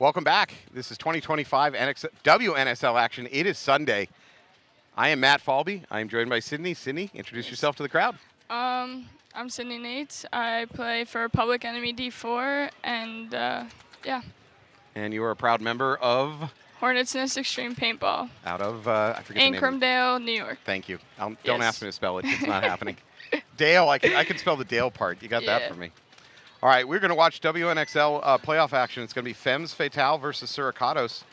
Welcome back. This is 2025 WNSL action. It is Sunday. I am Matt Falby. I am joined by Sydney. Sydney, introduce yourself to the crowd. I'm Sydney Nates. I play for Public Enemy D4, and yeah. And you are a proud member of? Hornets Nest Extreme Paintball. Out of, I forget the name. Incremdale, New York. Thank you. Don't ask me to spell it. It's not happening. Dale, I can spell the Dale part. You got that for me. All right, we're going to watch WNXL playoff action. It's going to be Femmes Fatale versus Suricatos.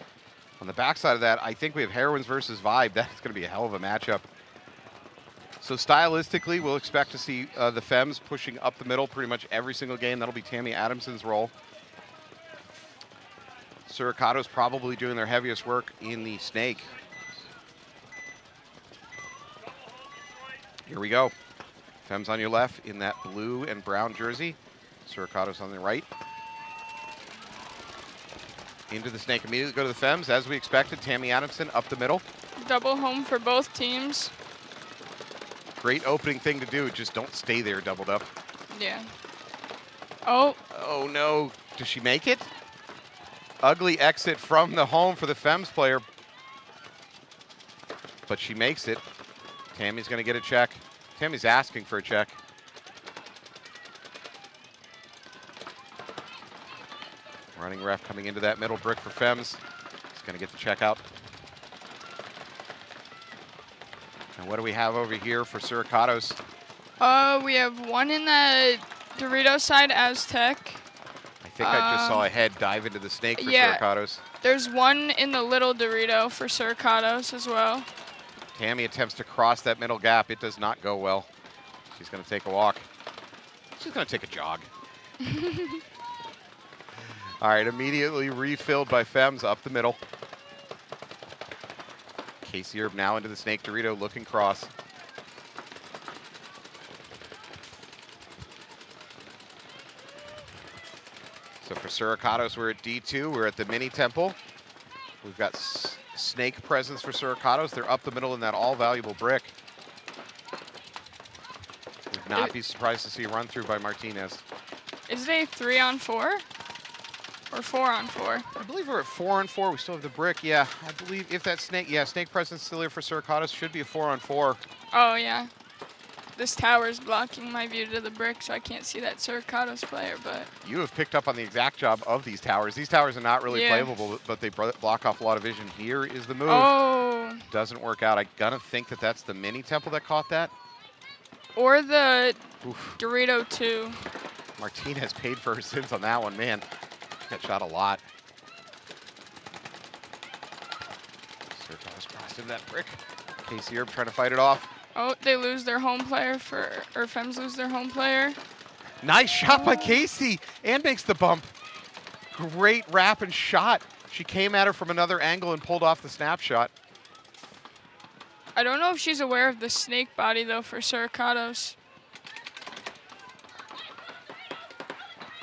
On the backside of that, I think we have Heroines versus Vibe. That's going to be a hell of a matchup. So stylistically, we'll expect to see the Femmes pushing up the middle pretty much every single game. That'll be Tammy Adamson's role. Suricatos probably doing their heaviest work in the snake. Here we go. Femmes on your left in that blue and brown jersey. Suricatos on the right. Into the snake immediately. Go to the Femmes, as we expected. Tammy Adamson up the middle. Double home for both teams. Great opening thing to do. Just don't stay there doubled up. Yeah. Oh. Oh, no. Does she make it? Ugly exit from the home for the Femmes player. But she makes it. Tammy's going to get a check. Tammy's asking for a check. Running ref coming into that middle brick for Femmes. He's going to get the check out. And what do we have over here for Suricatos? We have one in the Dorito side, Aztec. I think I just saw a head dive into the snake for Suricatos. There's one in the little Dorito for Suricatos as well. Tammy attempts to cross that middle gap. It does not go well. She's going to take a walk. She's going to take a jog. All right, immediately refilled by Femmes up the middle. Casey Erb now into the snake Dorito, looking cross. So for Suricatos, we're at D2. We're at the mini temple. We've got snake presence for Suricatos. They're up the middle in that all-valuable brick. Would not be surprised to see a run-through by Martinez. Is it a 3-on-4? Or 4-on-4? I believe we're at 4-on-4. We still have the brick. Yeah, I believe if that snake, snake presence still here for Suricatos, should be a 4-on-4. Oh, yeah. This tower is blocking my view to the brick, so I can't see that Suricatos player, but... You have picked up on the exact job of these towers. These towers are not really playable, but they block off a lot of vision. Here is the move. Oh. Doesn't work out. I'm going to think that that's the mini temple that caught that. Or the Dorito 2. Martinez paid for her sins on that one, man. Got shot a lot. Suricatos crossed into that brick. Casey Erb trying to fight it off. Oh, they lose their home player or Femmes lose their home player. Nice shot by Casey, and makes the bump. Great wrap and shot. She came at her from another angle and pulled off the snapshot. I don't know if she's aware of the snake body, though, for Suricatos.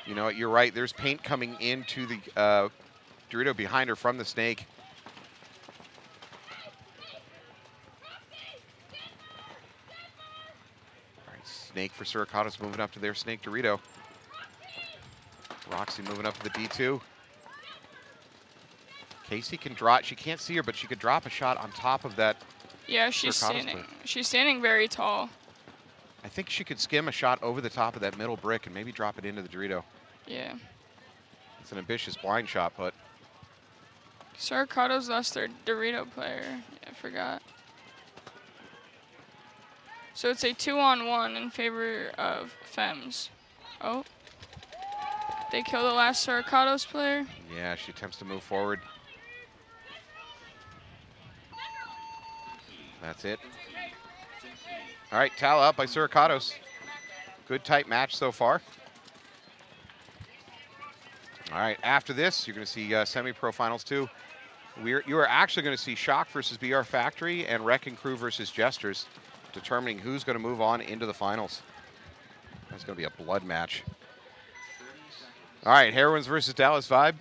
You know what, you're right. There's paint coming into the Dorito behind her from the snake. All right, snake for Suricatos moving up to their snake Dorito. Roxy moving up to the D2. Casey can drop, she can't see her, but she could drop a shot on top of that. Yeah, she's standing very tall. I think she could skim a shot over the top of that middle brick and maybe drop it into the Dorito. Yeah. It's an ambitious blind shot, but... Suricatos lost their Dorito player. Yeah, I forgot. So it's a 2-on-1 in favor of Femmes. Oh. They kill the last Suricatos player. Yeah, she attempts to move forward. That's it. All right, towel out by Suricatos. Good tight match so far. All right, after this, you're going to see semi-pro finals too. You are actually going to see Shock versus BR Factory and Wrecking Crew versus Jesters, determining who's going to move on into the finals. That's going to be a blood match. All right, Heroines versus Dallas Vibe.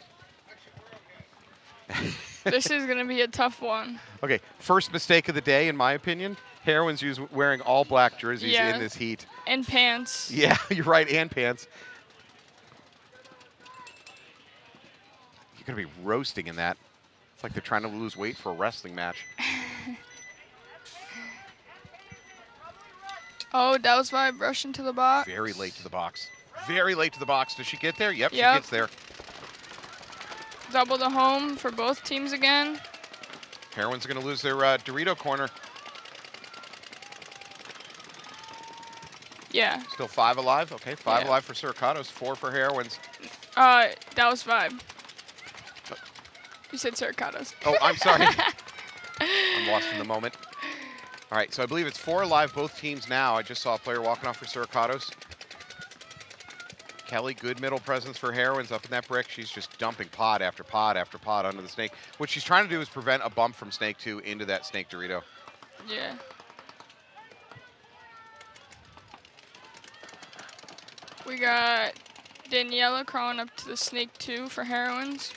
This is going to be a tough one. Okay, first mistake of the day, in my opinion. Heroines wearing all black jerseys in this heat. And pants. Yeah, you're right, and pants. You're going to be roasting in that. It's like they're trying to lose weight for a wrestling match. Oh, Dallas Vibe rushing to the box. Very late to the box. Very late to the box. Does she get there? Yep, she Yep. gets there. Double the home for both teams again. Heroines are going to lose their Dorito corner. Yeah. Still 5 alive. Okay, 5 Yeah. alive for Suricatos, 4 for Heroines. Dallas Vibe. You said Suricatos. Oh, I'm sorry. I'm lost in the moment. All right, so I believe it's 4 alive, both teams now. I just saw a player walking off for Suricatos. Kelly, good middle presence for Heroines up in that brick. She's just dumping pod after pod after pod under the snake. What she's trying to do is prevent a bump from Snake 2 into that Snake Dorito. Yeah. We got Daniela crawling up to the Snake 2 for Heroines.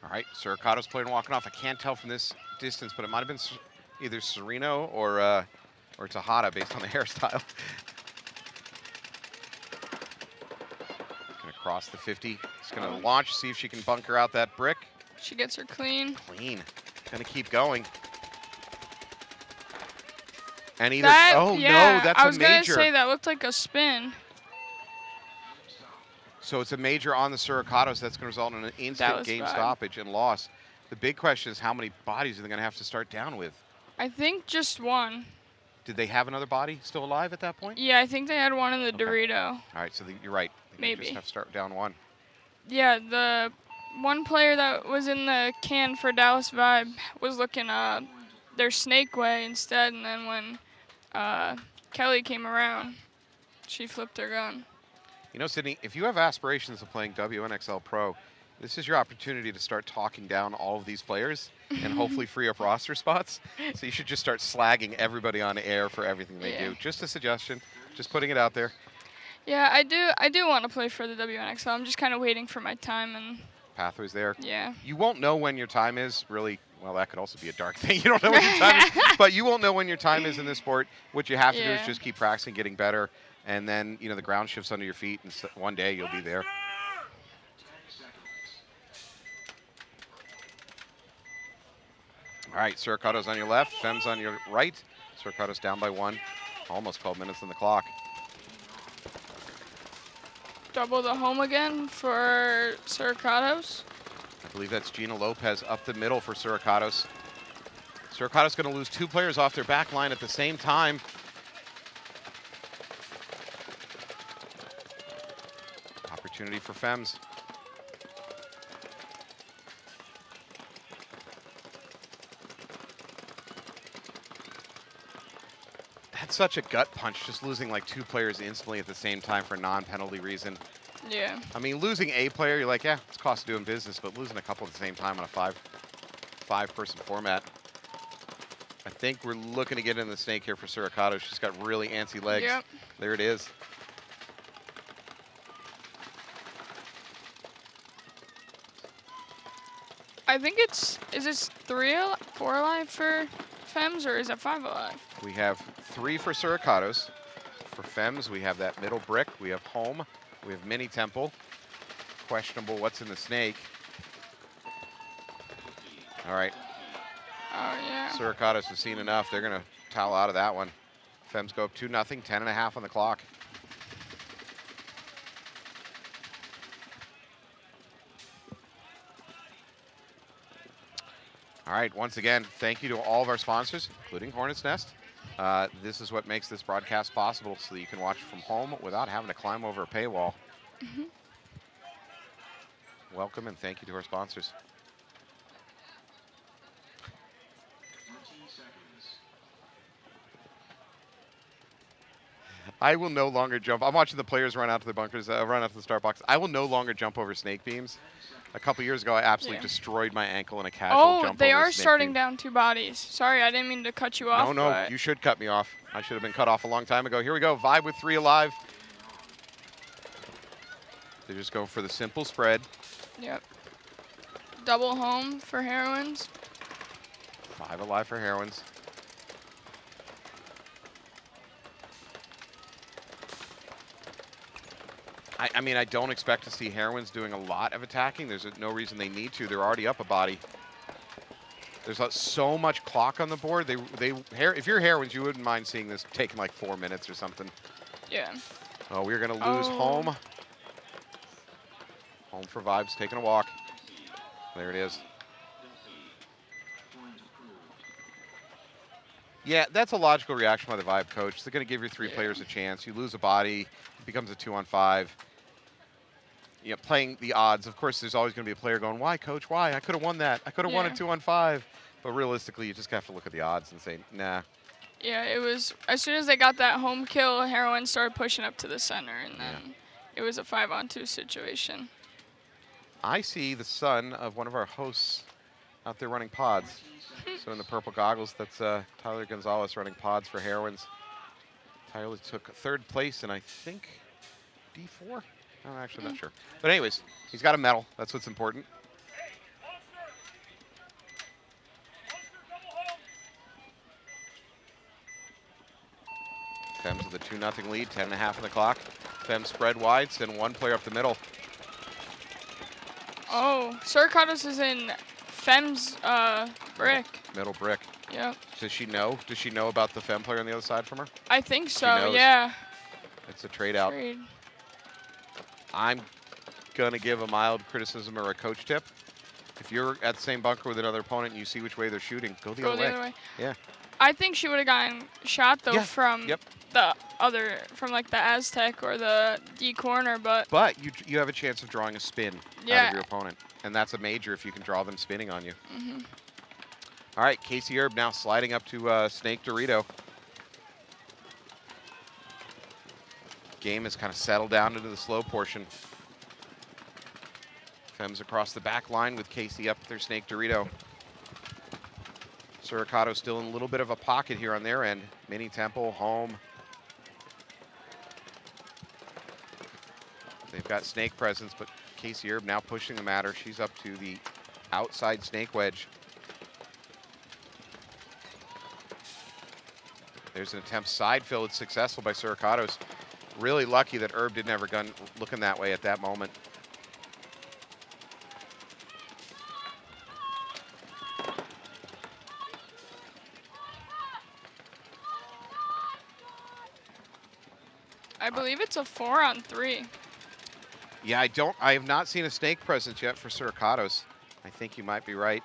All right, Suricatos playing walking off. I can't tell from this distance, but it might have been either Sereno or Tejada based on the hairstyle. Gonna cross the 50. It's gonna launch, see if she can bunker out that brick. She gets her clean. Clean. Gonna keep going. And either That, no, that's I a was gonna major. say that looked like a spin. So it's a major on the Suricatos. That's going to result in an instant game stoppage and loss. The big question is how many bodies are they going to have to start down with? I think just one. Did they have another body still alive at that point? Yeah, I think they had one in the Okay. Dorito. All right, so you're right. They Maybe. just have to start down one. Yeah, the one player that was in the can for Dallas Vibe was looking their snake way instead, and then when Kelly came around, she flipped her gun. You know, Sydney, if you have aspirations of playing WNXL Pro, this is your opportunity to start talking down all of these players and hopefully free up roster spots. So you should just start slagging everybody on air for everything they do. Just a suggestion, just putting it out there. Yeah, I do want to play for the WNXL. I'm just kind of waiting for my time and Pathways there. yeah. You won't know when your time is, really. Well, that could also be a dark thing. You don't know when your time is, but you won't know when your time is in this sport. What you have to do is just keep practicing, getting better, and then, you know, the ground shifts under your feet, and one day you'll be there. All right, Suricatos on your left, Femmes on your right. Suricatos down by 1, almost 12 minutes on the clock. Double the home again for Suricatos. I believe that's Gina Lopez up the middle for Suricatos. Suricatos going to lose 2 players off their back line at the same time. Opportunity for Femmes. That's such a gut punch, just losing like 2 players instantly at the same time for a non-penalty reason. Yeah. I mean, losing a player, you're like, yeah, it's cost of doing business, but losing a couple at the same time on a five-person format. I think we're looking to get in the snake here for Suricatos. She's got really antsy legs. Yep. There it is. I think is this 4 alive for Femmes, or is it 5 alive? We have 3 for Suricatos. For Femmes, we have that middle brick. We have home. We have mini temple. Questionable what's in the snake. All right. Oh, yeah. Suricatos has seen enough. They're going to towel out of that one. Femmes go up 2-0, 10.5 on the clock. All right, once again, thank you to all of our sponsors, including Hornets Nest. This is what makes this broadcast possible, so that you can watch from home without having to climb over a paywall. Welcome and thank you to our sponsors. I will no longer jump. I'm watching the players run out to the bunkers, run out to the start box. I will no longer jump over snake beams. A couple years ago, I absolutely destroyed my ankle in a casual jump over they are snake starting beam. down 2 bodies. Sorry, I didn't mean to cut you off. No, you should cut me off. I should have been cut off a long time ago. Here we go, Vibe with 3 alive. They're just going for the simple spread. Yep. Double home for Heroines. 5 alive for Heroines. I mean, I don't expect to see Heroines doing a lot of attacking. There's no reason they need to. They're already up a body. There's so much clock on the board. If you're Heroines, you wouldn't mind seeing this taking like 4 minutes or something. Yeah. Oh, we're going to lose home. Home for Vibes, taking a walk. There it is. Yeah, that's a logical reaction by the Vibe coach. They're going to give your 3 players a chance. You lose a body, it becomes a 2-on-5. You know, playing the odds. Of course, there's always going to be a player going, why, coach, why? I could have won that. I could have won a 2-on-5. But realistically, you just have to look at the odds and say, nah. Yeah, it was, as soon as they got that home kill, Heroines started pushing up to the center, and then it was a 5-on-2 situation. I see the son of one of our hosts out there running pods. So in the purple goggles, that's Tyler Gonzalez running pods for Heroines. Tyler took 3rd place in, I think, D4? I'm actually not sure. But anyways, he's got a medal. That's what's important. Femmes with a 2-0 lead, 10.5 on the clock. Femmes spread wide, send 1 player up the middle. Oh, Suricatos is in Femmes brick. Middle brick. Yep. Does she know? Does she know about the Femme player on the other side from her? I think so, yeah. It's a trade out. I'm going to give a mild criticism or a coach tip. If you're at the same bunker with another opponent and you see which way they're shooting, go the other way. Yeah. I think she would have gotten shot, though, from the other, from like the Aztec or the D corner, but you have a chance of drawing a spin out of your opponent, and that's a major if you can draw them spinning on you. All right, Casey Erb now sliding up to Snake Dorito. Game has kind of settled down into the slow portion. Femmes across the back line with Casey up their Snake Dorito. Suricatos still in a little bit of a pocket here on their end. Mini Temple, home. They've got Snake presence, but Casey Erb now pushing the matter. She's up to the outside Snake wedge. There's an attempt side fill. It's successful by Suricatos. Really lucky that Erb didn't have her gun looking that way at that moment. I believe it's a 4-on-3. Yeah, I have not seen a Snake presence yet for Suricatos. I think you might be right.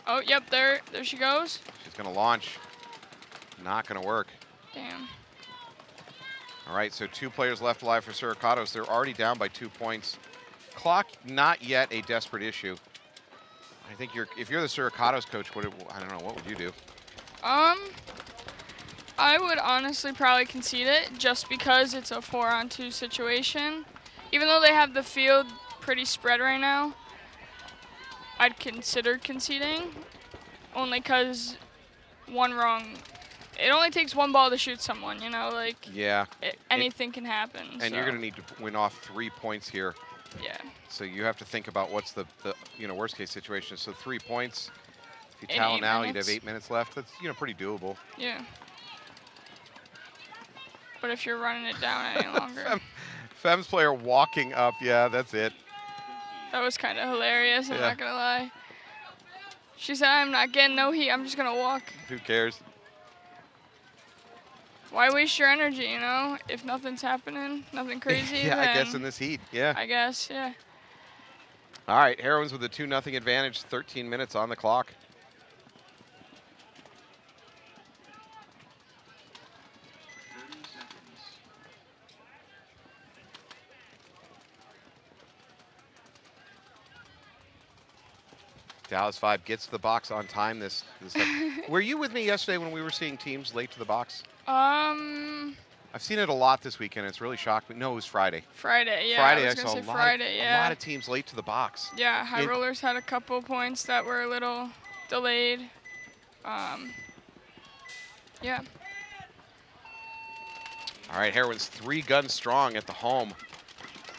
Oh, yep, there she goes. She's going to launch. Not going to work. Damn. All right, so 2 players left alive for Suricatos. They're already down by 2 points. Clock, not yet a desperate issue. I think if you're the Suricatos coach, I don't know, what would you do? I would honestly probably concede it just because it's a 4-on-2 situation. Even though they have the field pretty spread right now, I'd consider conceding only because one wrong. It only takes 1 ball to shoot someone, you know, like anything can happen. And you're going to need to win off 3 points here. Yeah. So you have to think about what's the worst case situation. So 3 points. If you towel now, you'd have 8 minutes left. That's pretty doable. Yeah. But if you're running it down any longer. Femmes player walking up. Yeah, that's it. That was kind of hilarious, I'm not going to lie. She said, I'm not getting no heat, I'm just going to walk. Who cares? Why waste your energy, you know? If nothing's happening, nothing crazy. Yeah, I guess in this heat, yeah. I guess, yeah. All right, Heroines with a 2-0 advantage, 13 minutes on the clock. Dallas Vibe gets to the box on time this time. Were you with me yesterday when we were seeing teams late to the box? I've seen it a lot this weekend. It's really shocking. No, it was Friday. Friday, yeah. Friday, I saw a lot of teams late to the box. Yeah, High Rollers had a couple points that were a little delayed. Yeah. All right, Heroines 3 guns strong at the home.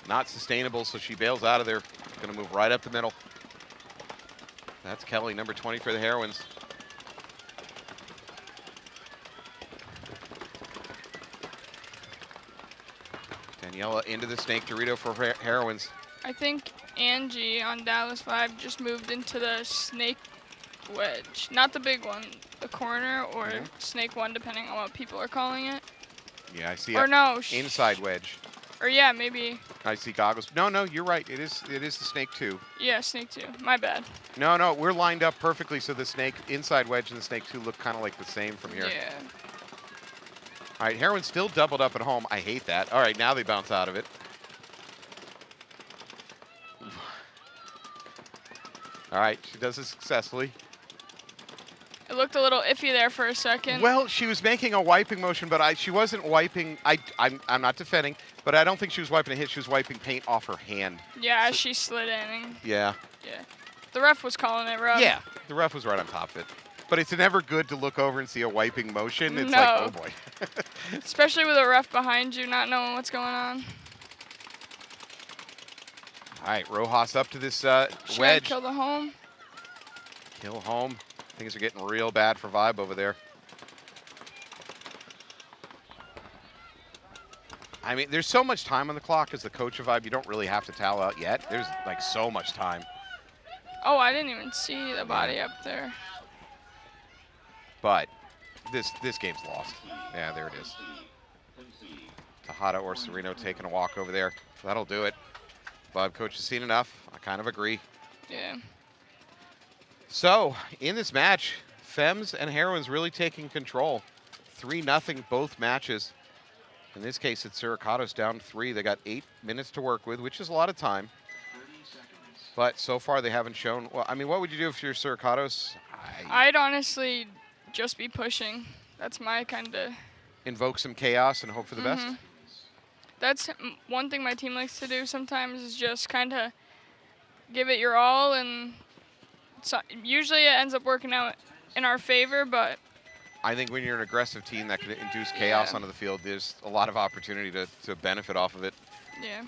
Not sustainable, so she bails out of there. Going to move right up the middle. That's Kelly, number 20 for the Heroines. Daniela into the snake Dorito for Heroines. I think Angie on Dallas Vibe just moved into the snake wedge. Not the big one, the corner or snake one, depending on what people are calling it. Yeah, I see. Or no. Inside wedge. Or yeah, maybe. I see goggles. No, you're right. It is the snake 2. Yeah, snake 2. My bad. No, we're lined up perfectly so the snake inside wedge and the snake 2 look kind of like the same from here. Yeah. All right, Heroines still doubled up at home. I hate that. All right, now they bounce out of it. All right, she does it successfully. It looked a little iffy there for a second. Well, she was making a wiping motion, but she wasn't wiping. I'm not defending, but I don't think she was wiping a hit. She was wiping paint off her hand. Yeah, as she slid in. Yeah. Yeah. The ref was calling it rough. Yeah, the ref was right on top of it. But it's never good to look over and see a wiping motion. It's no. like, oh boy. Especially with a ref behind you, not knowing what's going on. All right, Rojas up to this Should wedge. kill the home. Kill home. Things are getting real bad for Vibe over there. I mean, there's so much time on the clock as the coach of Vibe. You don't really have to towel out yet. There's like so much time. Oh, I didn't even see the body up there. But this game's lost. Yeah, there it is. Tejada or Sereno taking a walk over there. That'll do it. Vibe coach has seen enough. I kind of agree. Yeah. So, in this match, Femmes and Heroines really taking control. 3-0 both matches. In this case, it's Suricatos down 3. They got 8 minutes to work with, which is a lot of time. But so far, they haven't shown. Well, I mean, what would you do if you're Suricatos? I'd honestly just be pushing. That's my kind of. Invoke some chaos and hope for the best? That's one thing my team likes to do sometimes is just kind of give it your all, and so usually it ends up working out in our favor, but I think when you're an aggressive team that can induce chaos onto the field, there's a lot of opportunity to benefit off of it. Yeah.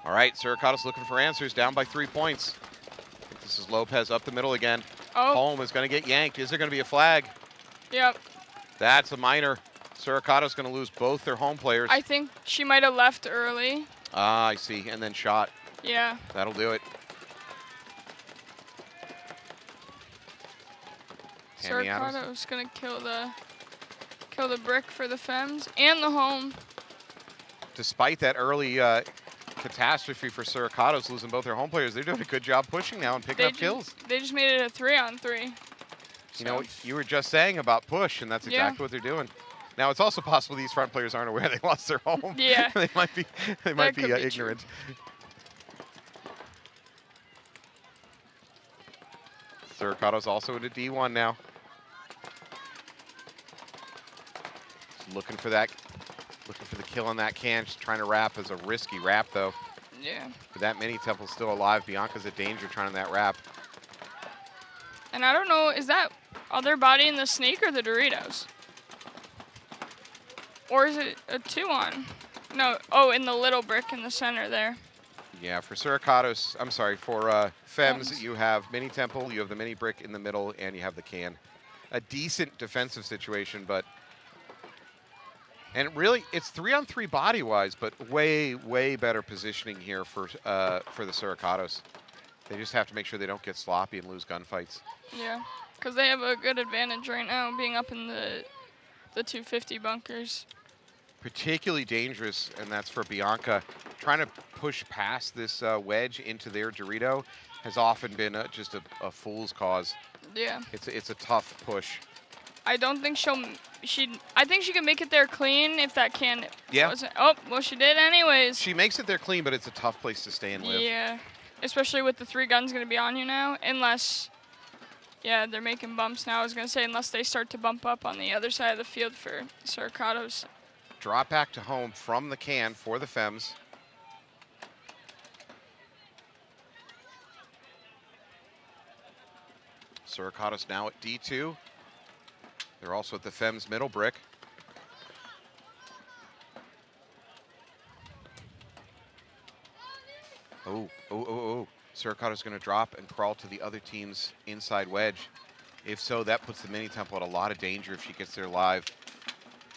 All right, Suricatos looking for answers, down by 3 points. I think this is Lopez up the middle again. Oh. Home is going to get yanked. Is there going to be a flag? Yep. That's a minor. Suricatos going to lose both their home players. I think she might have left early. Ah, I see, and then shot. Yeah. That'll do it. Suricatos gonna kill the brick for the Femmes and the home. Despite that early catastrophe for Suricatos losing both their home players, they're doing a good job pushing now and picking up kills. They just made it a 3-on-3. You know, you were just saying about push, and that's exactly what they're doing. Now, it's also possible these front players aren't aware they lost their home. Yeah. they might be ignorant. Suricatos also into D1 now. Looking for the kill on that can. Just trying to wrap as a risky wrap, though. Yeah. But that mini temple's still alive. Bianca's a danger trying that wrap. And I don't know, is that other body in the snake or the Doritos? Or is it a 2-on? No, oh, in the little brick in the center there. Yeah, for Suricatos, I'm sorry, for Femmes, you have mini temple, you have the mini brick in the middle, and you have the can. A decent defensive situation, but... And really, it's 3-on-3 body-wise, but way, way better positioning here for the Suricatos. They just have to make sure they don't get sloppy and lose gunfights. Yeah, because they have a good advantage right now, being up in the 250 bunkers. Particularly dangerous, and that's for Bianca. Trying to push past this wedge into their Dorito has often been just a fool's cause. Yeah. It's a tough push. I don't think I think she can make it there clean if that can. Yeah. Oh, well, she did anyways. She makes it there clean, but it's a tough place to stay and live. Yeah, especially with the 3 guns going to be on you now, unless, yeah, they're making bumps now. I was going to say, unless they start to bump up on the other side of the field for Suricatos. Drop back to home from the can for the Femmes. Suricatos now at D2. They're also at the Femmes middle brick. Oh. Suricatos going to drop and crawl to the other team's inside wedge. If so, that puts the mini temple at a lot of danger if she gets there live.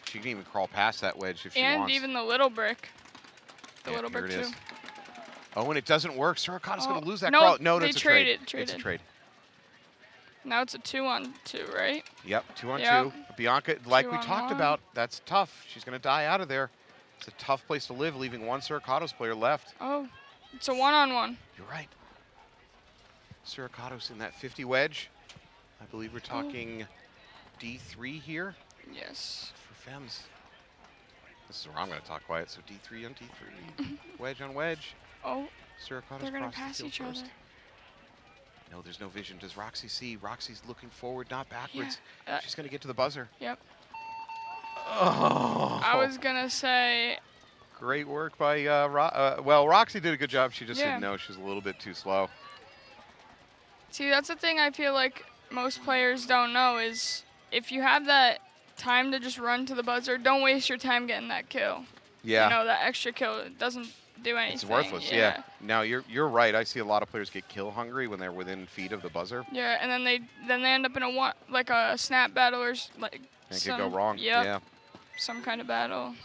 She can even crawl past that wedge if she wants. And even the little brick. a little here bit it too. is. Oh, and it doesn't work. Suricatos going to lose that no, crawl. No, they it's a trade. traded. It's a trade. Now it's a 2-on-2, right? Yep, 2-on-2. Yep. Bianca, like we 2-on-1. talked about, that's tough. She's going to die out of there. It's a tough place to live, leaving one Suricatos player left. Oh, it's a 1-on-1. You're right. Suricatos in that 50 wedge. I believe we're talking D3 here. Yes. For Femmes. This is where I'm going to talk quiet. So D3 on D3. Wedge on wedge. Oh, Suricatos they're going to across the pass field each first. other. No, there's no vision. Does Roxy see? Roxy's looking forward, not backwards. Yeah. She's going to get to the buzzer. Yep. Oh. I was going to say. Great work by, well, Roxy did a good job. She just Yeah. didn't know. She was a little bit too slow. See, that's the thing I feel like most players don't know is if you have that time to just run to the buzzer, don't waste your time getting that kill. Yeah. You know, that extra kill, it doesn't do anything. It's worthless, yeah. Now, you're right. I see a lot of players get kill hungry when they're within feet of the buzzer. Yeah, and then they end up in a snap battle or like It could go wrong. Yep, Yeah. some kind of battle.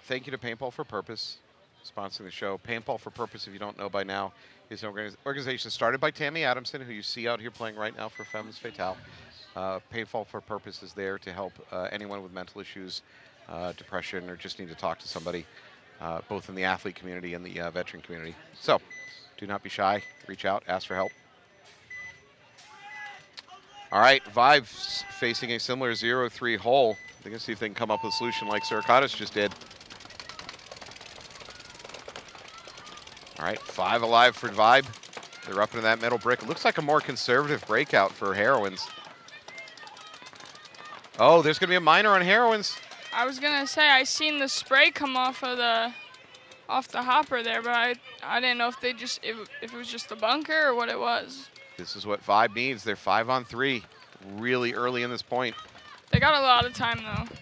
Thank you to Paintball for Purpose, sponsoring the show. Paintball for Purpose, if you don't know by now, is an organization started by Tammy Adamson, who you see out here playing right now for Femmes Fatale. Paintball for Purpose is there to help anyone with mental issues, depression, or just need to talk to somebody, both in the athlete community and the veteran community. So, do not be shy. Reach out, ask for help. All right, Vive's facing a similar 0-3 hole. They're going to see if they can come up with a solution like Suricatos just did. All right, 5 alive for Vibe. They're up into that middle brick. It looks like a more conservative breakout for Heroines. Oh, there's going to be a minor on Heroines. I was gonna say I seen the spray come off the hopper there, but I didn't know if if it was just the bunker or what it was. This is what Vibe needs. They're 5-on-3, really early in this point. They got a lot of time though.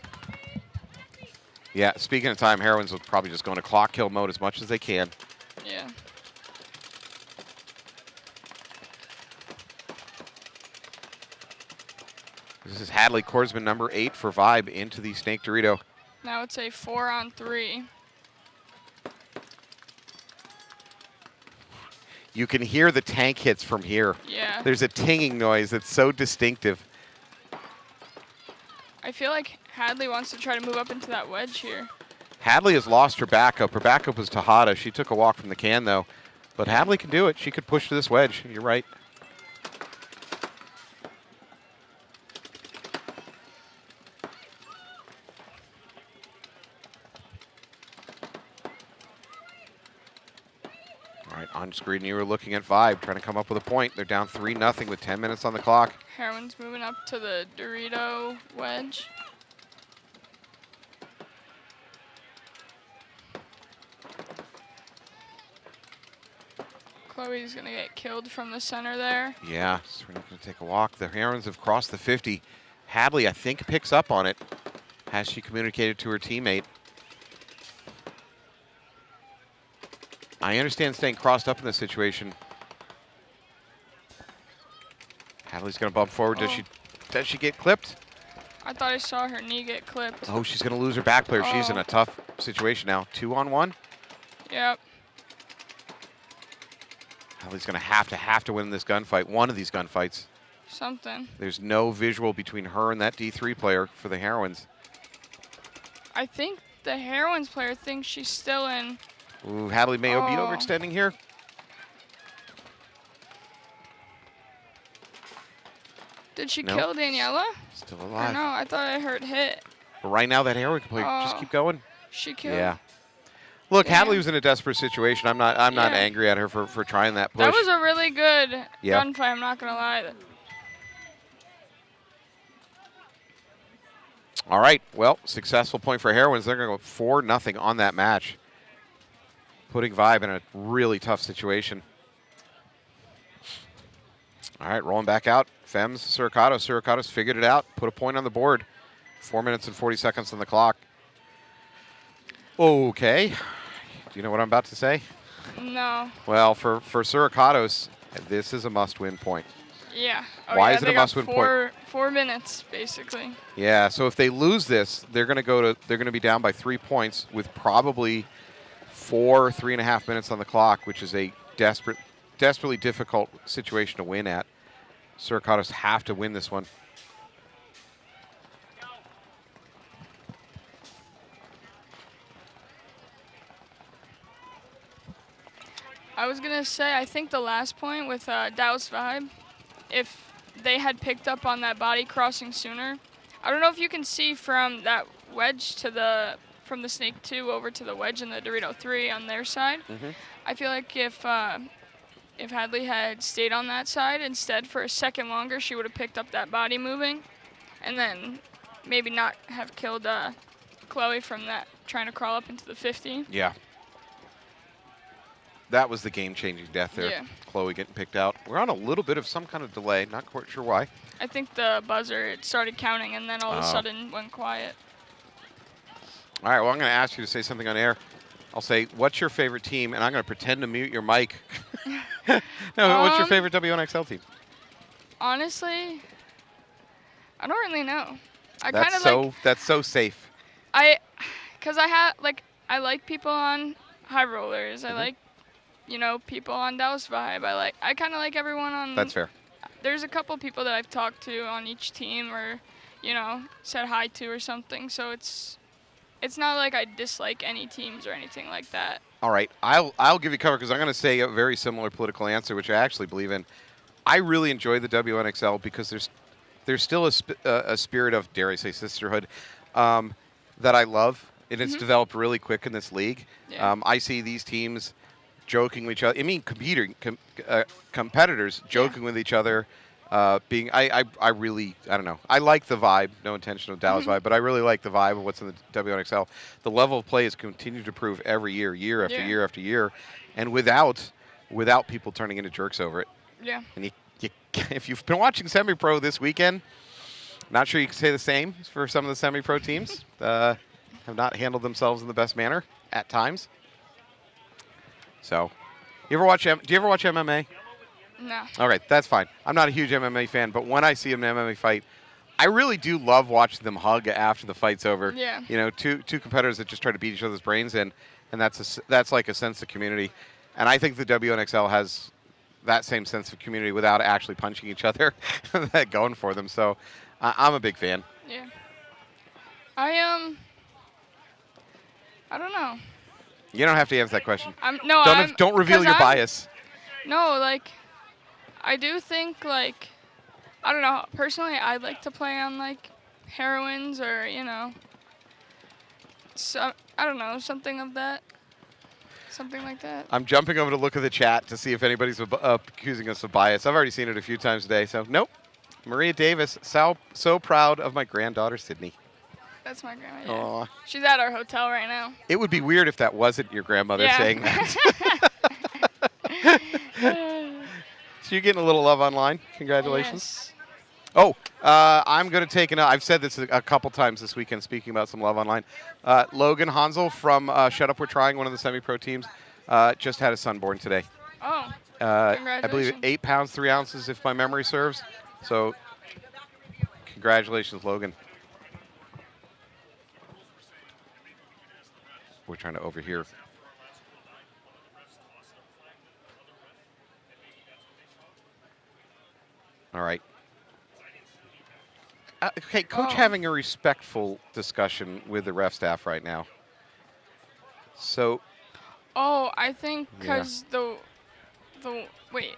Yeah, speaking of time, Heroines will probably just go into clock kill mode as much as they can. Yeah. This is Hadley Korsman, number 8 for Vibe, into the Snake Dorito. Now it's a 4-on-3. You can hear the tank hits from here. Yeah. There's a tinging noise that's so distinctive. I feel like Hadley wants to try to move up into that wedge here. Hadley has lost her backup. Her backup was Tejada. She took a walk from the can, though. But Hadley can do it. She could push to this wedge. You're right. All right, on screen you were looking at Vibe, trying to come up with a point. They're down 3-0 with 10 minutes on the clock. Heroines moving up to the Dorito wedge. Chloe's gonna get killed from the center there. Yeah, so we're not going to take a walk. The Heroines have crossed the 50. Hadley, I think, picks up on it. Has she communicated to her teammate? I understand staying crossed up in this situation. Hadley's going to bump forward. Does she get clipped? I thought I saw her knee get clipped. Oh, she's going to lose her back player. She's in a tough situation now. 2-on-1. Yep. Hadley's going to have to win this gunfight, one of these gunfights. Something. There's no visual between her and that D3 player for the Heroines. I think the Heroines player thinks she's still in. Ooh, Hadley may be overextending here. Did she Nope. kill Daniela? Still Or alive. no, I thought I heard hit. But right now, that Heroine player, just keep going. She killed. Yeah. Look, Yeah. Hadley was in a desperate situation. I'm not Yeah. angry at her for trying that push. That was a really good Yeah. gunfight, I'm not going to lie. All right. Well, successful point for Heroines. They're going to go 4-0 on that match, putting Vibe in a really tough situation. All right, rolling back out. Femmes, Suricatos. Suricatos figured it out, put a point on the board. 4 minutes and 40 seconds on the clock. Okay. Do you know what I'm about to say? No. Well, for Suricatos, this is a must-win point. Yeah. Why yeah, is it they a got must-win point? 4 minutes, basically. Yeah, so if they lose this, they're going to be down by 3 points with probably 3.5 minutes on the clock, which is a desperately difficult situation to win at. Suricatos have to win this one. I was going to say, I think the last point with Dallas Vibe, if they had picked up on that body crossing sooner, I don't know if you can see from that wedge to from the snake 2 over to the wedge in the Dorito 3 on their side. I feel like if Hadley had stayed on that side instead for a second longer, she would have picked up that body moving, and then maybe not have killed Chloe from that trying to crawl up into the 50. Yeah. That was the game-changing death there. Yeah. Chloe getting picked out. We're on a little bit of some kind of delay. Not quite sure why. I think the buzzer, it started counting, and then all of a sudden went quiet. All right, well, I'm going to ask you to say something on air. I'll say, what's your favorite team? And I'm going to pretend to mute your mic. No, what's your favorite WNXL team? Honestly, I don't really know. That's so safe. Because I like people on High Rollers. I like, people on Dallas Vibe. I kind of like everyone on. That's fair. There's a couple people that I've talked to on each team or, said hi to or something. So it's not like I dislike any teams or anything like that. All right, I'll give you cover because I'm going to say a very similar political answer, which I actually believe in. I really enjoy the WNXL because there's still a spirit of, dare I say, sisterhood that I love, and it's developed really quick in this league. Yeah. I see these teams joking with each other. I mean, competitors joking with each other. I don't know. I like the vibe, no intention of Dallas vibe, but I really like the vibe of what's in the WNXL. The level of play has continued to prove every year, year after year after year, and without people turning into jerks over it. Yeah. And if you've been watching semi-pro this weekend, not sure you can say the same for some of the semi-pro teams. Have not handled themselves in the best manner at times. So, do you ever watch MMA? No. All right, that's fine. I'm not a huge MMA fan, but when I see an MMA fight, I really do love watching them hug after the fight's over. Yeah. Two competitors that just try to beat each other's brains in, and that's like a sense of community. And I think the WNXL has that same sense of community without actually punching each other, that going for them. So, I'm a big fan. Yeah. I don't know. You don't have to answer that question. Don't reveal your bias. No, I do think, I don't know, personally, I'd like to play on, Heroines or, so, I don't know, something like that. I'm jumping over to look at the chat to see if anybody's accusing us of bias. I've already seen it a few times today, so nope. Maria Davis, so proud of my granddaughter, Sydney. That's my grandma, yeah. Aww. She's at our hotel right now. It would be weird if that wasn't your grandmother saying that. So you're getting a little love online. Congratulations. Yes. Oh, I'm going to take I've said this a couple times this weekend, speaking about some love online. Logan Hansel from Shut Up We're Trying, one of the semi-pro teams, just had a son born today. Oh, I believe 8 pounds, 3 ounces, if my memory serves. So, congratulations, Logan. We're trying to overhear. All right. Okay, Coach having a respectful discussion with the ref staff right now. So. Oh, I think because wait.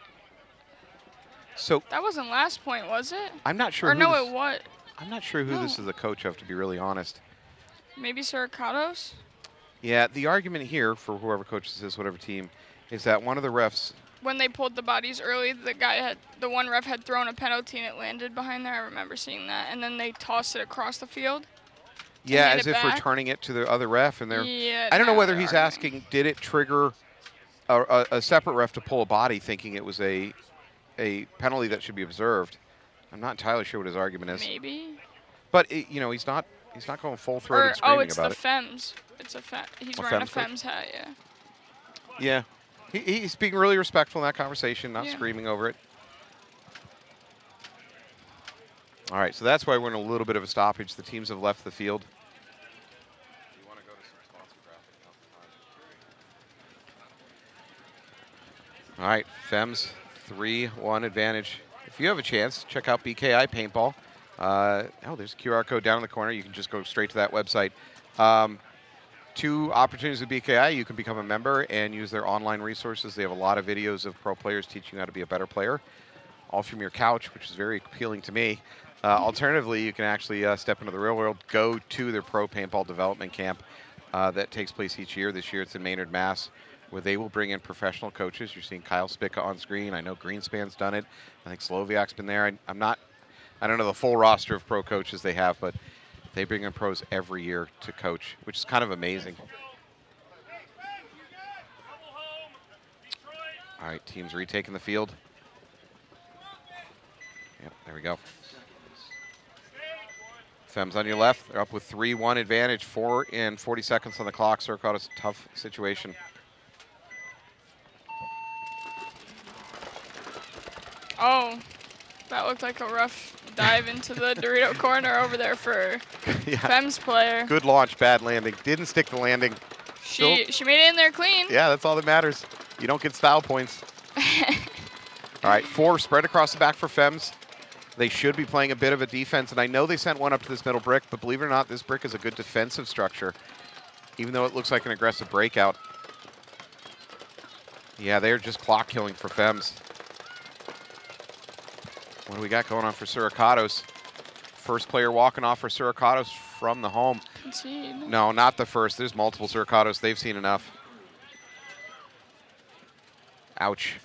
So. That wasn't last point, was it? I'm not sure. Or no, it was. I'm not sure who this is the coach of, to be really honest. Maybe Suricatos? Yeah, the argument here for whoever coaches this, whatever team, is that one of the refs. When they pulled the bodies early, the one ref had thrown a penalty and it landed behind there. I remember seeing that, and then they tossed it across the field. Yeah, as if returning it to the other ref, and they're. Yeah. I don't know whether he's asking, did it trigger a separate ref to pull a body, thinking it was a penalty that should be observed. I'm not entirely sure what his argument is. Maybe. But he's not going full-throated screaming about it. Oh, it's the Femmes. He's wearing a Femmes hat, yeah. Yeah. He's being really respectful in that conversation, not screaming over it. All right, so that's why we're in a little bit of a stoppage. The teams have left the field. You want to go to some sponsor graphic All right, Femmes 3-1 advantage. If you have a chance, check out BKI Paintball. Oh, there's a QR code down in the corner. You can just go straight to that website. 2 opportunities with BKI. You can become a member and use their online resources. They have a lot of videos of pro players teaching you how to be a better player, all from your couch, which is very appealing to me. Alternatively, you can actually step into the real world, go to their pro paintball development camp that takes place each year. This year it's in Maynard, Mass., where they will bring in professional coaches. You're seeing Kyle Spica on screen. I know Greenspan's done it. I think Sloviak's been there. I don't know the full roster of pro coaches they have, but they bring in pros every year to coach, which is kind of amazing. All right, teams retaking the field. Yep, there we go. Femmes on your left. They're up with 3-1 advantage. 4 and 40 seconds on the clock. Suricatos, tough situation. Oh, that looked like a rough dive into the Dorito corner over there for Yeah. Femmes player. Good launch, bad landing. Didn't stick the landing. She made it in there clean. Yeah, that's all that matters. You don't get style points. All right, 4 spread across the back for Femmes. They should be playing a bit of a defense, and I know they sent one up to this middle brick, but believe it or not, this brick is a good defensive structure, even though it looks like an aggressive breakout. Yeah, they're just clock killing for Femmes. What do we got going on for Suricatos? First player walking off for Suricatos from the home. Concede. No, not the first. There's multiple Suricatos. They've seen enough. Ouch.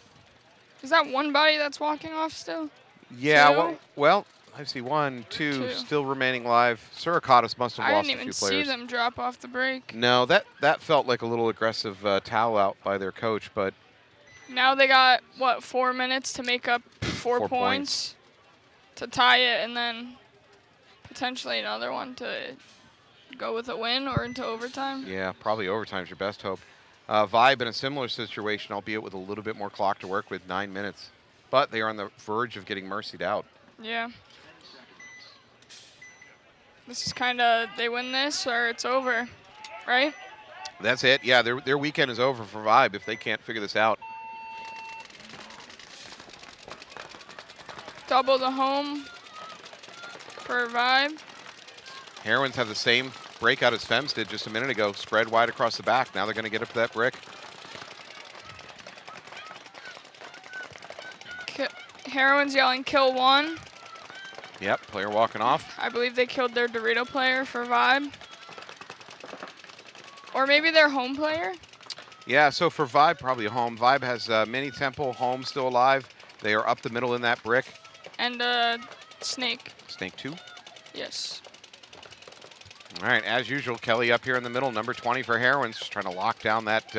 Is that one body that's walking off still? Yeah, Two? well, I see 1, 2 still remaining live. Suricatos must have I lost didn't a even few players. see them drop off the break. No, that felt like a little aggressive towel out by their coach, but Now they got, what, 4 minutes to make up 4 points to tie it, and then potentially another one to go with a win or into overtime. yeah, probably overtime's your best hope. Vibe in a similar situation, albeit with a little bit more clock to work with, 9 minutes. But they are on the verge of getting mercied out. Yeah. This is kind of, they win this or it's over, right? That's it. Yeah, their weekend is over for Vibe if they can't figure this out. Double the home for Vibe. Heroines have the same breakout as Femmes did just a minute ago. Spread wide across the back. Now they're going to get up to that brick. Heroines yelling kill 1. Yep, player walking off. I believe they killed their Dorito player for Vibe. Or maybe their home player. Yeah, so for Vibe, probably a home. Vibe has Mini Temple, home still alive. They are up the middle in that brick. And Snake. Snake 2. Yes. All right, as usual, Kelly up here in the middle, number 20 for Heroines, just trying to lock down that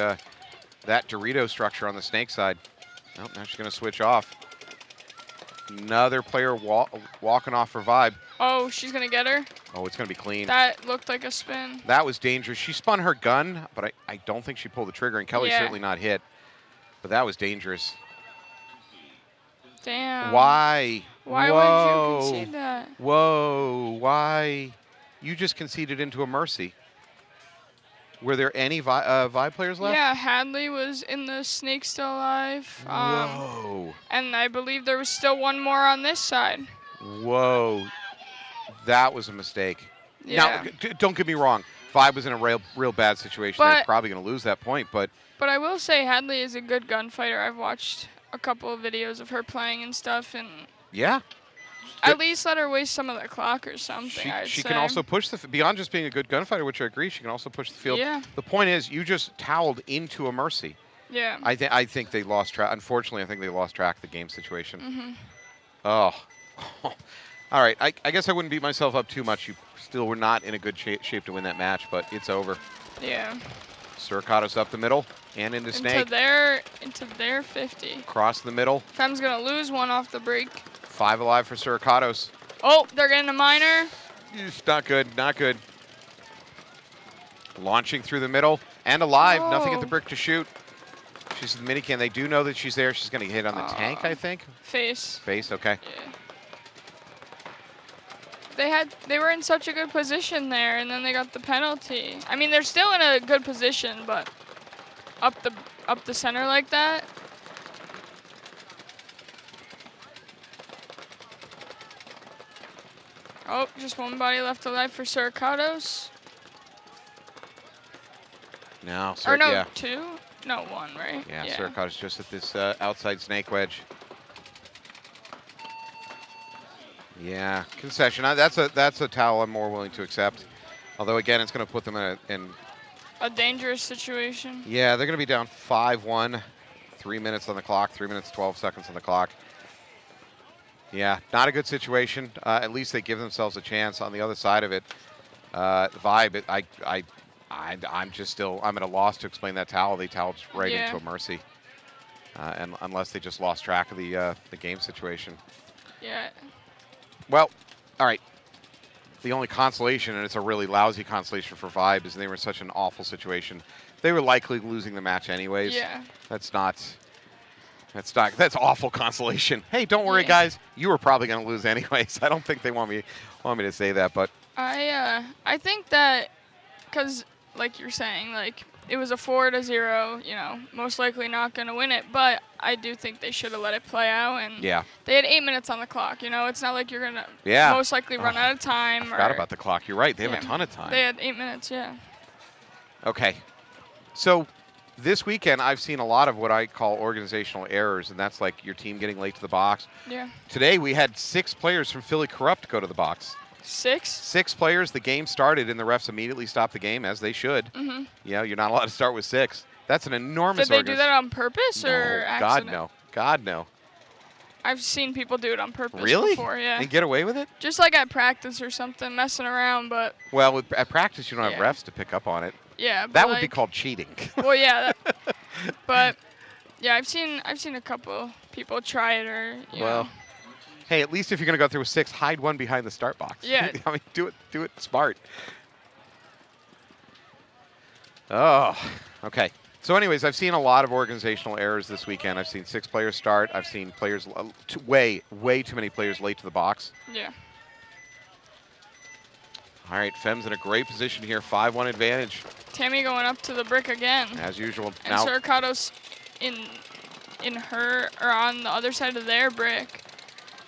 that Dorito structure on the Snake side. Oh, now she's going to switch off. Another player walking off for Vibe. Oh, she's going to get her. Oh, it's going to be clean. That looked like a spin. That was dangerous. She spun her gun, but I don't think she pulled the trigger, and Kelly's certainly not hit. But that was dangerous. Damn. Why? Why would you concede that? Whoa, why? You just conceded into a mercy. Were there any Vibe players left? Yeah, Hadley was in the Snake still alive. Whoa. And I believe there was still one more on this side. Whoa. That was a mistake. Yeah. Now, don't get me wrong. Vibe was in a real bad situation. They're probably going to lose that point, but I will say Hadley is a good gunfighter. I've watched a couple of videos of her playing and stuff, and yeah. at least let her waste some of the clock or something. She can also push beyond just being a good gunfighter, which I agree. She can also push the field. Yeah. The point is, you just toweled into a mercy. Yeah. I think they lost track. Unfortunately, I think they lost track of the game situation. Mm-hmm. Oh. All right. I guess I wouldn't beat myself up too much. You still were not in a good shape to win that match, but it's over. Yeah. Suricatos up the middle and into Snake. Into their 50. Cross the middle. Femmes gonna lose one off the break. 5 alive for Suricatos. Oh, they're getting a minor. Not good, not good. Launching through the middle and alive. Oh. Nothing at the brick to shoot. She's in the minican. They do know that she's there. She's going to hit on the tank, I think. Face. Face, okay. Yeah. They were in such a good position there, and then they got the penalty. I mean, they're still in a good position, but up the center like that. Oh, just one body left alive for Suricatos. No, Or no, yeah. 2? No, 1, right? Yeah, Suricatos just at this outside snake wedge. Yeah, concession. That's a towel I'm more willing to accept. Although again, it's going to put them in a dangerous situation. Yeah, they're going to be down 5-1. 3 minutes on the clock. 3 minutes 12 seconds on the clock. Yeah, not a good situation. At least they give themselves a chance. On the other side of it, Vibe. I'm just still. I'm at a loss to explain that towel. They toweled right into a mercy, and unless they just lost track of the game situation. Yeah. Well, all right. The only consolation, and it's a really lousy consolation for Vibe, is they were in such an awful situation. They were likely losing the match anyways. Yeah. That's awful consolation. Hey, don't worry, guys. You were probably going to lose anyways. I don't think they want me to say that, but I think that because, like you're saying, like it was a 4-0. You know, most likely not going to win it, but I do think they should have let it play out. And they had 8 minutes on the clock. You know, it's not like you're going to most likely run out of time. I forgot about the clock. You're right. They have a ton of time. They had 8 minutes. Yeah. Okay. So this weekend, I've seen a lot of what I call organizational errors, and that's like your team getting late to the box. Yeah. Today, we had 6 players from Philly Corrupt go to the box. 6? 6 players. The game started, and the refs immediately stopped the game, as they should. Mm-hmm. You know, you're not allowed to start with 6. That's an enormous Did they do that on purpose or accident? God, no. God, no. I've seen people do it on purpose really? before, yeah. And get away with it? Just like at practice or something, messing around, but... Well, at practice, you don't have refs to pick up on it. Yeah, but that would be called cheating. Well, yeah, but yeah, I've seen a couple people try it or you know. Hey, at least if you're gonna go through with 6, hide one behind the start box. Yeah. I mean, do it smart. Oh, okay. So, anyways, I've seen a lot of organizational errors this weekend. I've seen 6 players start. I've seen players way too many players late to the box. Yeah. All right, Femmes in a great position here, 5-1 advantage. Tammy going up to the brick again. As usual. And Suricatos in her or on the other side of their brick.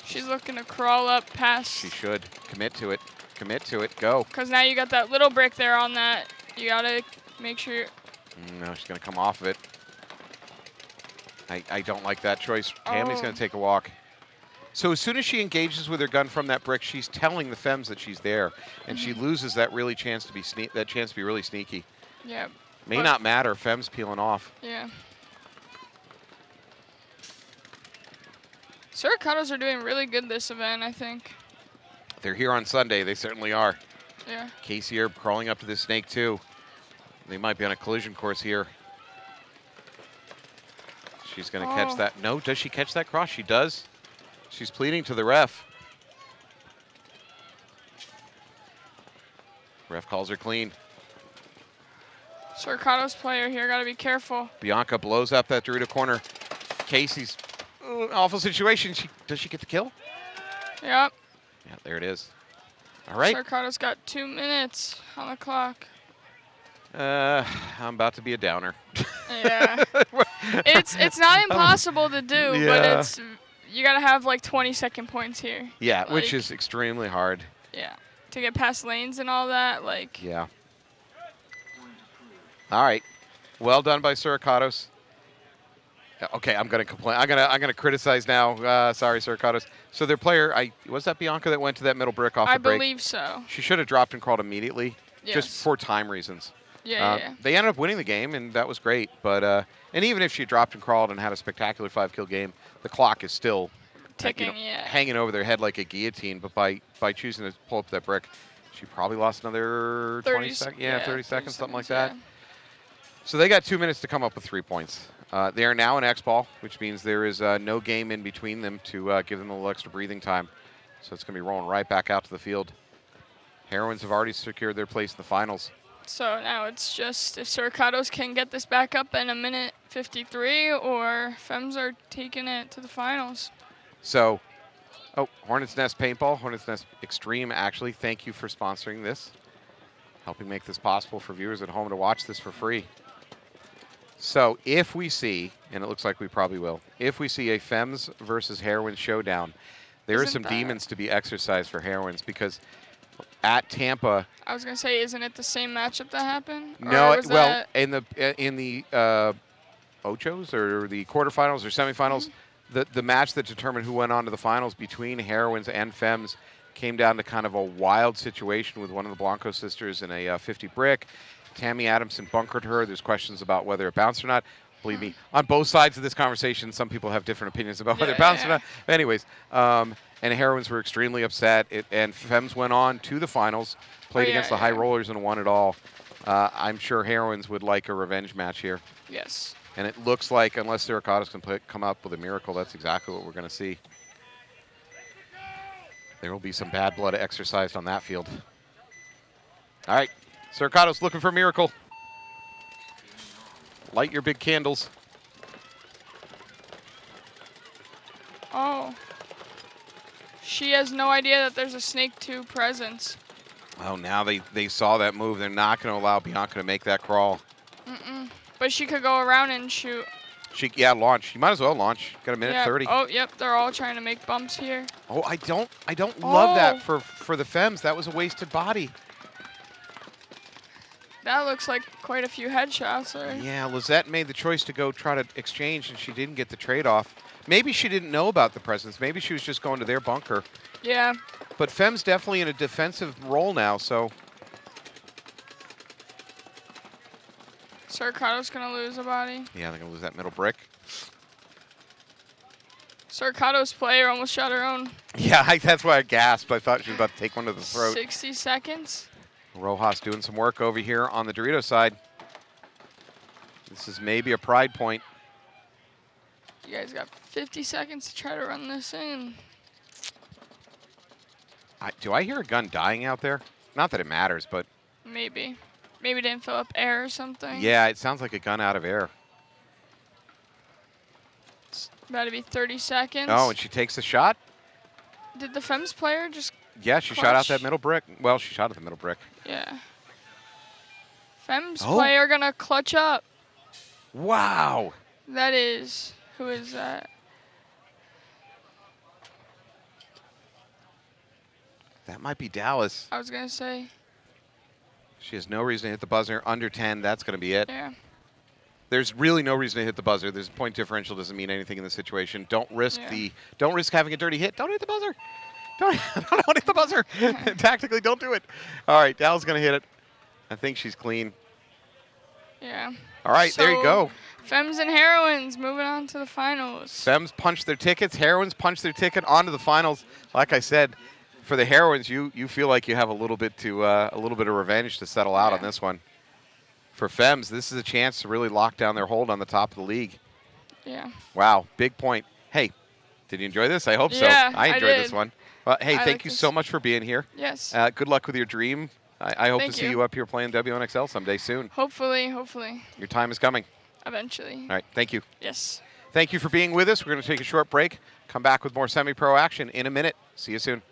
She's looking to crawl up past. She should commit to it. Commit to it. Go. Because now you got that little brick there on that. You gotta make sure. No, she's gonna come off of it. I don't like that choice. Tammy's gonna take a walk. So as soon as she engages with her gun from that brick, she's telling the Femmes that she's there, and she loses that chance to be really sneaky. Yeah. May not matter. Femmes peeling off. Yeah. Suricatos are doing really good this event, I think. They're here on Sunday. They certainly are. Yeah. Casey Erb crawling up to this snake too. They might be on a collision course here. She's going to catch that. No, does she catch that cross? She does. She's pleading to the ref. Ref calls her clean. Suricatos player here, got to be careful. Bianca blows up that Dorito corner. Casey's awful situation. Does she get the kill? Yep. Yeah, there it is. All right. Suricatos got 2 minutes on the clock. I'm about to be a downer. Yeah. It's not impossible to do, but you got to have like 20-second points here. Yeah, like, which is extremely hard. Yeah. To get past lanes and all that, like. Yeah. All right. Well done by Suricatos. Okay, I'm going to complain. I'm going to criticize now. Sorry, Suricatos. So their player, was that Bianca that went to that middle brick off the break? I believe so. She should have dropped and crawled immediately, just for time reasons. Yeah, They ended up winning the game, and that was great. But and even if she dropped and crawled and had a spectacular 5-kill game, the clock is still ticking, hanging over their head like a guillotine. But by choosing to pull up that brick, she probably lost another 20 seconds. Yeah, 30 seconds, something like that. So they got 2 minutes to come up with 3 points. They are now in X-Ball, which means there is no game in between them to give them a little extra breathing time. So it's going to be rolling right back out to the field. Heroines have already secured their place in the finals. So now it's just if Suricatos can get this back up in 1:53, or Femmes are taking it to the finals. So, Hornets Nest Paintball, Hornets Nest Extreme, actually, thank you for sponsoring this, helping make this possible for viewers at home to watch this for free. So if we see, and it looks like we probably will, if we see a Femmes versus Heroines showdown, There are some demons to be exercised for Heroines because at Tampa. I was gonna say, isn't it the same matchup that happened? No, well, in the ochos or the quarterfinals or semifinals, the match that determined who went on to the finals between Heroines and Femmes came down to kind of a wild situation with one of the Blanco sisters in a 50 brick. Tammy Adamson bunkered her. There's questions about whether it bounced or not. Believe me, on both sides of this conversation, some people have different opinions about whether it bounced or not. But anyways, and Heroines were extremely upset. And Femmes went on to the finals, played against the High Rollers and won it all. I'm sure Heroines would like a revenge match here. Yes. And it looks like, unless Suricatos can come up with a miracle, that's exactly what we're going to see. There will be some bad blood exercised on that field. All right, Suricatos looking for a miracle. Light your big candles. Oh. She has no idea that there's a Snake 2 presence. Oh, now they saw that move. They're not going to allow Bianca to make that crawl. But she could go around and shoot. Launch. You might as well launch. Got a minute 30. Oh, yep. They're all trying to make bumps here. Oh, I don't love that for the Femmes. That was a wasted body. That looks like quite a few headshots there. Yeah, Lizette made the choice to go try to exchange, and she didn't get the trade-off. Maybe she didn't know about the presence. Maybe she was just going to their bunker. Yeah. But Femmes definitely in a defensive role now, so. Suricatos gonna lose a body. Yeah, they're gonna lose that middle brick. Suricatos player almost shot her own. Yeah, that's why I gasped. I thought she was about to take one to the throat. 60 seconds. Rojas doing some work over here on the Dorito side. This is maybe a pride point. You guys got 50 seconds to try to run this in. Do I hear a gun dying out there? Not that it matters, but. Maybe. Maybe didn't fill up air or something. Yeah, it sounds like a gun out of air. It's about to be 30 seconds. Oh, and she takes the shot? Did the Femmes player just Yeah, she shot out that middle brick. Well, she shot at the middle brick. Yeah. Femmes player gonna clutch up. Wow. That is, who is that? That might be Dallas. I was gonna say. She has no reason to hit the buzzer. Under 10, that's going to be it. Yeah. There's really no reason to hit the buzzer. There's point differential doesn't mean anything in this situation. Don't risk don't risk having a dirty hit. Don't hit the buzzer. Don't hit the buzzer. Tactically, don't do it. All right, Dallas going to hit it. I think she's clean. Yeah. All right, so there you go. Femmes and Heroines moving on to the finals. Femmes punched their tickets. Heroines punched their ticket onto the finals. Like I said, for the Heroines, you feel like you have a little bit of revenge to settle out on this one. For Femmes, this is a chance to really lock down their hold on the top of the league. Yeah. Wow, big point. Hey, did you enjoy this? I hope so. Yeah, I enjoyed this one. Well, hey, thank you so much for being here. Yes. Good luck with your dream. I hope to see you up here playing WNXL someday soon. Hopefully. Your time is coming. Eventually. All right, thank you. Yes. Thank you for being with us. We're going to take a short break. Come back with more semi-pro action in a minute. See you soon.